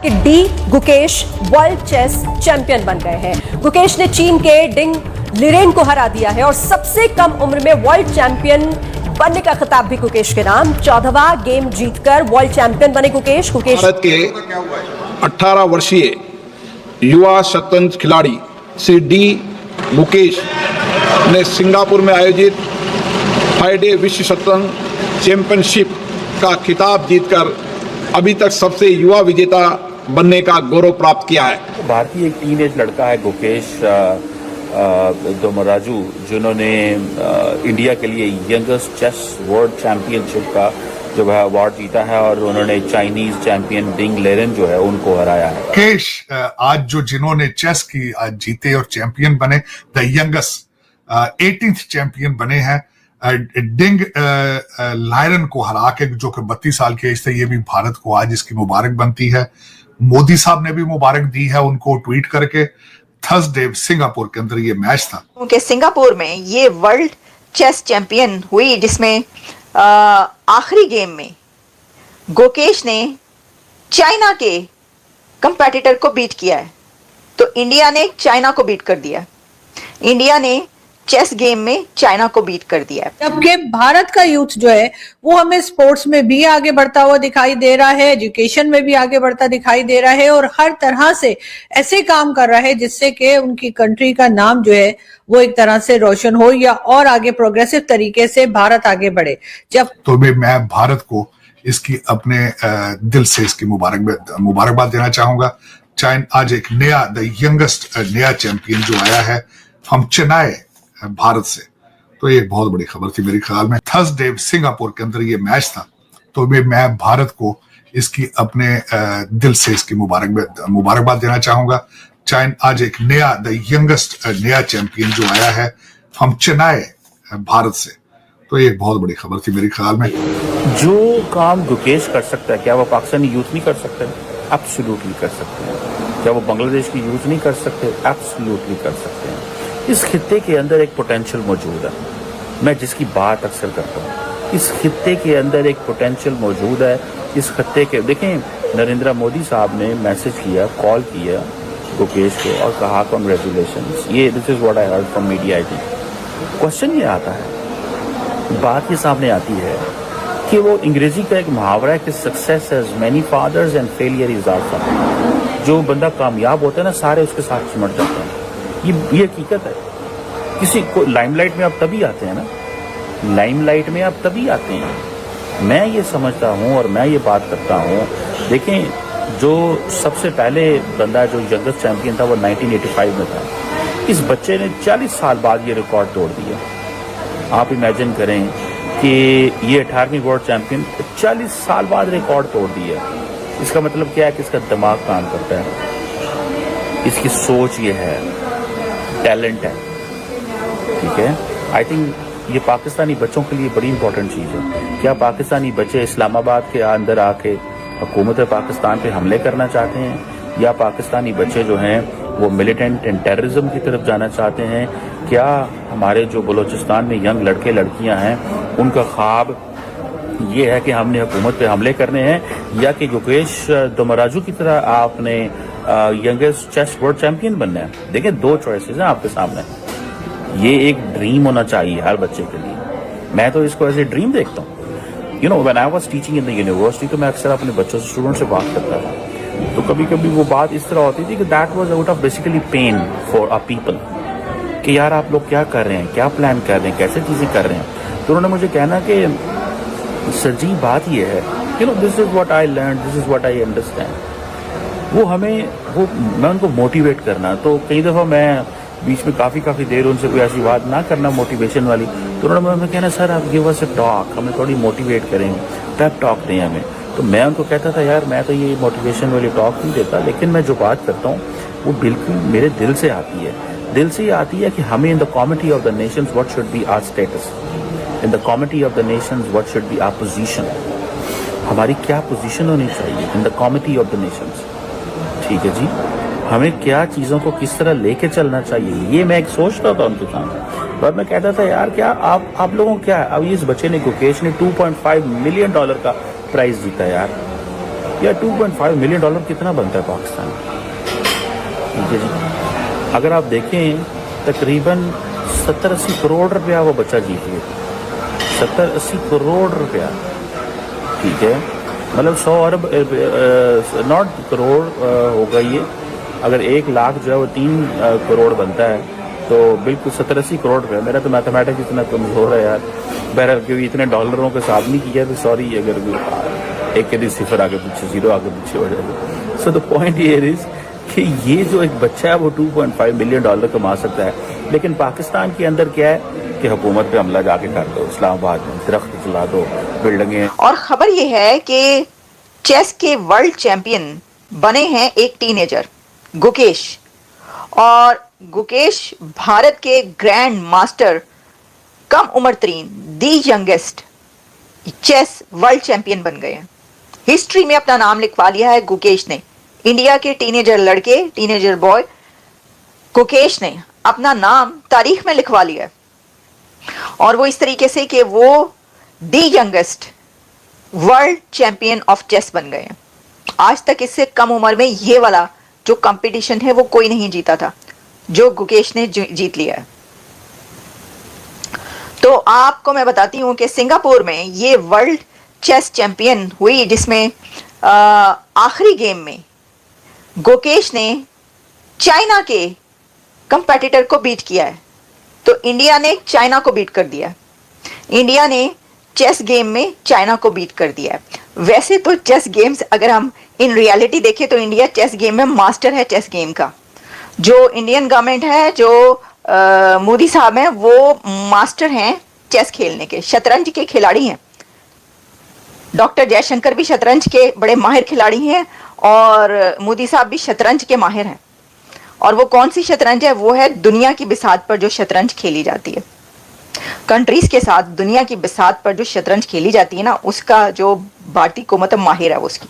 कि D Gukesh world chess champion बन गए हैं। गुकेश ने चीन के डिंग लिरेन को हरा दिया है और सबसे कम उम्र में वर्ल्ड चैंपियन बनने का खिताब भी गुकेश के नाम। 14वां गेम जीतकर वर्ल्ड चैंपियन बने गुकेश। भारत के 18 वर्षीय युवा शतरंज खिलाड़ी श्री डी गुकेश ने सिंगापुर में आयोजित FIDE विश्व शतरंज चैंपियनशिप का खिताब जीतकर अभी तक सबसे युवा विजेता बनने का गौरव प्राप्त किया है। भारतीय एक टीनेज लड़का है गुकेश दोमराजू, जिन्होंने इंडिया के लिए यंगेस्ट चेस वर्ल्ड चैंपियनशिप का जो है अवार्ड जीता है और उन्होंने चाइनीज चैंपियन डिंग लेरेन जो है उनको हराया है। गुकेश आज जो जिन्होंने चेस की आज जीते और चैंपियन बने, द यंगेस्ट 18th चैंपियन बने हैं डिंग लायरन को हरा के, जो कि 32 साल के एज थे। ये भी भारत को आज इसकी मुबारक बनती है। मोदी साहब ने भी मुबारक दी है उनको ट्वीट करके। थर्सडे सिंगापुर के अंदर ये मैच था। क्योंकि सिंगापुर में ये वर्ल्ड चेस चैंपियन हुई, जिसमें आखिरी गेम में गुकेश ने चाइना के कंपेटिटर को बीट किया है। तो इंडिया ने चाइना को बीट कर दिया। इंडिया ने चेस गेम में चाइना को बीट कर दिया है। जबकि भारत का यूथ जो है वो हमें स्पोर्ट्स में भी आगे बढ़ता हुआ दिखाई दे रहा है, एजुकेशन में भी आगे बढ़ता दिखाई दे रहा है और हर तरह से ऐसे काम कर रहा है जिससे कि उनकी कंट्री का नाम जो है वो एक तरह से रोशन हो या और आगे प्रोग्रेसिव तरीके से भारत आगे बढ़े। जब तो मैं भारत को इसकी अपने दिल से इसकी मुबारकबाद देना चाहूंगा। आज एक नया द यंगेस्ट नया चैंपियन जो आया है हम चेन्नई भारत से, तो ये एक बहुत बड़ी खबर थी मेरे ख्याल में। थर्सडे सिंगापुर के अंदर ये मैच था, तो मैं भारत को इसकी अपने दिल से इसकी मुबारकबाद देना चाहूंगा। आज एक नया द यंगेस्ट नया चैंपियन जो आया है हम चेन्नई भारत से, तो ये एक बहुत बड़ी खबर थी मेरे ख्याल में। जो काम गुकेश कर सकता है, क्या वो पाकिस्तानी यूथ नहीं कर सकते? एब्सोल्युटली कर सकते हैं। क्या वो बांग्लादेश की यूथ नहीं कर सकते? एब्सोल्युटली कर सकते हैं। इस खित्ते के अंदर एक पोटेंशियल मौजूद है, मैं जिसकी बात अक्सर करता हूँ। इस खित्ते के अंदर एक पोटेंशियल मौजूद है। इस खित्ते के देखें, नरेंद्र मोदी साहब ने मैसेज किया, कॉल किया गुकेश को और कहा कांग्रेचुलेशंस। ये this is what I heard from media. I think question ये आता है, बात ये सामने आती है कि वो अंग्रेजी का एक मुहावरा है कि success has many fathers and failure is our father. जो बंदा कामयाब होता है ना, सारे उसके साथ सिमट जाते हैं। ये हकीकत है। किसी को लाइमलाइट में आप तभी आते हैं ना, लाइमलाइट में आप तभी आते हैं। मैं ये समझता हूँ और मैं ये बात करता हूँ, देखें जो सबसे पहले बंदा जो यंगेस्ट चैंपियन था वो 1985 में था। इस बच्चे ने 40 साल बाद ये रिकॉर्ड तोड़ दिया। आप इमेजिन करें कि ये 18वीं वर्ल्ड चैंपियन 40 साल बाद रिकॉर्ड तोड़ दिया। इसका मतलब क्या है कि इसका दिमाग काम करता है, इसकी सोच ये है, टैलेंट है, ठीक है। आई थिंक ये पाकिस्तानी बच्चों के लिए बड़ी इंपॉर्टेंट चीज़ है। क्या पाकिस्तानी बच्चे इस्लामाबाद के अंदर आके हुकूमत पाकिस्तान पे हमले करना चाहते हैं, या पाकिस्तानी बच्चे जो हैं वो मिलिटेंट एंड टेररिज्म की तरफ जाना चाहते हैं? क्या हमारे जो बलूचिस्तान में यंग लड़के लड़कियां हैं उनका ख्वाब ये है कि हमने हुकूमत पे हमले करने हैं, या कि गुकेश दोमराजू की तरह आपने यंगेस्ट चेस वर्ल्ड चैंपियन बनना है? देखिए, दो चॉइसेस हैं आपके सामने। ये एक ड्रीम होना चाहिए हर बच्चे के लिए। मैं तो इसको एज ए ड्रीम देखता हूँ। You know, when I was teaching in the university, तो मैं अक्सर अपने बच्चों से, स्टूडेंट से बात करता था, तो कभी कभी वो बात इस तरह होती थी कि that was out of basically pain for a people, कि यार आप लोग क्या कर रहे हैं, क्या प्लान कर रहे हैं, कैसे चीज़ें कर रहे हैं। तो उन्होंने मुझे कहना कि सर जी बात ये है, you know, this is what I learn, this is what I understand. मैं उनको मोटिवेट करना, तो कई दफ़ा मैं बीच में काफ़ी देर उनसे कोई ऐसी बात ना करना मोटिवेशन वाली, तो उन्होंने मुझे कहना सर आप गिव अस अ टॉक, हमें थोड़ी मोटिवेट करेंगे, पेप टॉक दें हमें। तो मैं उनको कहता था यार मैं तो ये मोटिवेशन वाली टॉक नहीं देता, लेकिन मैं जो बात करता हूँ वो बिल्कुल मेरे दिल से आती है। दिल से ये आती है कि हमें in the comity of the nations what should be our status, in the comity of the nations what should be our position, हमारी क्या पोजीशन होनी चाहिए in the comity of the nations, ठीक है जी। हमें क्या चीज़ों को किस तरह लेके चलना चाहिए, ये मैं एक सोच रहा था उनके सामने। बाद में कहता था यार क्या आप लोगों को क्या है। अब इस बच्चे ने, गुकेश ने $2.5 मिलियन का प्राइज जीता यार। या $2.5 मिलियन कितना बनता है पाकिस्तान में? ठीक है जी, अगर आप देखें तकरीबन 70-80 करोड़ रुपया वो बच्चा जीत गया, 70-80 करोड़ रुपया, ठीक है, मतलब 100 अरब नॉट करोड़ होगा ये। अगर 1 लाख जो है वो 3 करोड़ बनता है तो बिल्कुल 70-80 करोड़ रुपया। मेरा तो मैथमेटिक्स इतना कमजोर है यार, बहरहाल क्योंकि इतने डॉलरों के साथ नहीं किया तो सॉरी अगर एक के सिफर आगे पीछे, जीरो आगे पीछे हो जाएगा। So the point here is कि ये जो एक बच्चा है वो $2.5 मिलियन कमा सकता है, लेकिन पाकिस्तान के अंदर क्या है कि हुकूमत पे हमला जाके कर दो, इस्लामाबाद में दरख्त जला दो, बिल्डिंगें। और खबर यह है कि चेस के वर्ल्ड चैंपियन बने हैं एक टीनेजर गुकेश, और गुकेश भारत के ग्रैंड मास्टर कम उम्र तरीन दी यंगेस्ट चेस वर्ल्ड चैंपियन बन गए हैं। हिस्ट्री में अपना नाम लिखवा लिया है गुकेश ने। इंडिया के टीनेजर लड़के, टीनेजर बॉय गुकेश ने अपना नाम तारीख में लिखवा लिया है, और वो इस तरीके से कि वो the youngest world champion of chess बन गए हैं। आज तक इससे कम उम्र में ये वाला जो कंपटीशन है वो कोई नहीं जीता था, जो गुकेश ने जीत लिया है। तो आपको मैं बताती हूं कि सिंगापुर में ये वर्ल्ड चेस चैंपियन हुई, जिसमें आखिरी गेम में गुकेश ने चाइना के कंपेटिटर को बीट किया है। तो इंडिया ने चाइना को बीट कर दिया, इंडिया ने चेस गेम में चाइना को बीट कर दिया है। वैसे तो चेस गेम्स अगर हम इन रियलिटी देखें तो इंडिया चेस गेम में मास्टर है। चेस गेम का जो इंडियन गवर्नमेंट है, जो मोदी साहब हैं, वो मास्टर हैं चेस खेलने के, शतरंज के खिलाड़ी हैं। डॉक्टर जयशंकर भी शतरंज के बड़े माहिर खिलाड़ी हैं, और मोदी साहब भी शतरंज के माहिर हैं। और वो कौन सी शतरंज है? वो है दुनिया की बिसात पर जो शतरंज खेली जाती है, कंट्रीज के साथ दुनिया की बिसात पर जो शतरंज खेली जाती है ना, उसका जो भारतीय हुकूमत माहिर है वो उसकी।